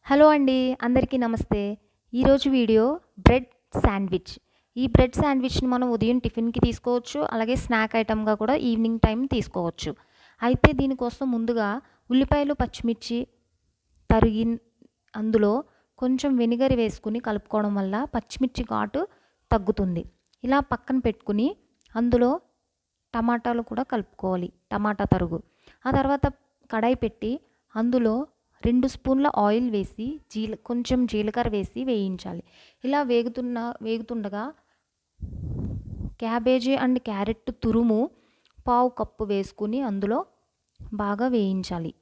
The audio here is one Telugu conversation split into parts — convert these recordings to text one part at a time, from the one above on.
హలో అండి, అందరికీ నమస్తే. ఈరోజు వీడియో బ్రెడ్ శాండ్విచ్. ఈ బ్రెడ్ శాండ్విచ్ని మనం ఉదయం టిఫిన్కి తీసుకోవచ్చు, అలాగే స్నాక్ ఐటమ్గా కూడా ఈవినింగ్ టైం తీసుకోవచ్చు. అయితే దీనికోసం ముందుగా ఉల్లిపాయలు, పచ్చిమిర్చి తరిగి అందులో కొంచెం వెనిగర్ వేసుకుని కలుపుకోవడం వల్ల పచ్చిమిర్చి ఘాటు తగ్గుతుంది. ఇలా పక్కన పెట్టుకుని అందులో టమాటాలు కూడా కలుపుకోవాలి, టమాటా తరుగు. ఆ తర్వాత కడాయి పెట్టి అందులో 2 స్పూన్ల ఆయిల్ వేసి కొంచెం జీలకర్ర వేసి వేయించాలి. ఇలా వేగుతుండగా క్యాబేజీ అండ్ క్యారెట్ తురుము పావు కప్పు వేసుకుని అందులో బాగా వేయించాలి.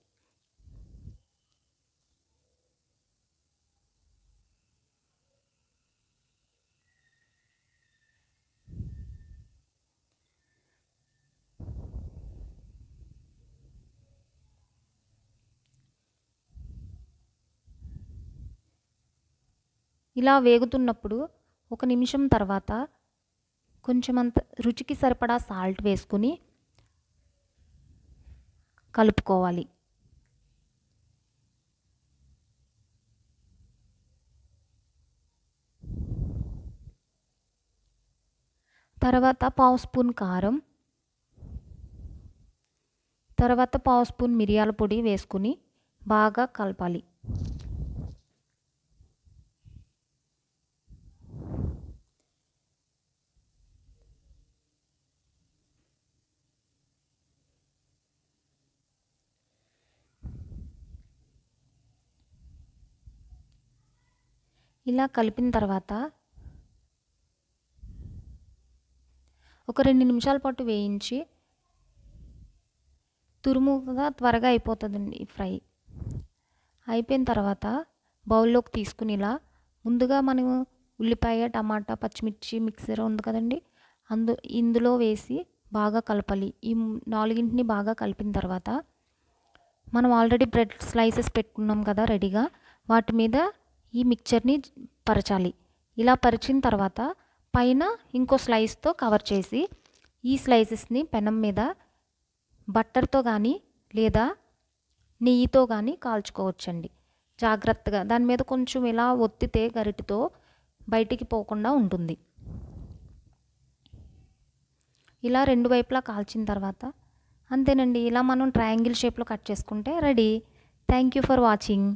ఇలా వేగుతున్నప్పుడు 1 నిమిషం తర్వాత కొంచెం అంత రుచికి సరిపడా సాల్ట్ వేసుకుని కలుపుకోవాలి. తర్వాత పావు స్పూన్ కారం, తర్వాత పావు స్పూన్ మిరియాల పొడి వేసుకుని బాగా కలపాలి. ఇలా కలిపిన తర్వాత ఒక 2 నిమిషాల పాటు వేయించి తురుముగా త్వరగా అయిపోతుందండి ఫ్రై. అయిపోయిన తర్వాత బౌల్లోకి తీసుకుని ఇలా ముందుగా మనం ఉల్లిపాయ, టమాటా, పచ్చిమిర్చి మిక్సర్ ఉంది కదండి, ఇందులో వేసి బాగా కలపాలి. ఈ 4ని బాగా కలిపిన తర్వాత మనం ఆల్రెడీ బ్రెడ్ స్లైసెస్ పెట్టుకున్నాం కదా రెడీగా, వాటి మీద ఈ మిక్చర్ని పరచాలి. ఇలా పరిచిన తర్వాత పైన ఇంకో స్లైస్తో కవర్ చేసి ఈ స్లైసెస్ని పెనం మీద బట్టర్తో కానీ లేదా నెయ్యితో కానీ కాల్చుకోవచ్చండి. జాగ్రత్తగా దాని మీద కొంచెం ఇలా ఒత్తితే గరిటెతో బయటికి పోకుండా ఉంటుంది. ఇలా 2 వైపులా కాల్చిన తర్వాత అంతేనండి, ఇలా మనం ట్రయాంగిల్ షేప్లో కట్ చేసుకుంటే ready. Thank you for watching.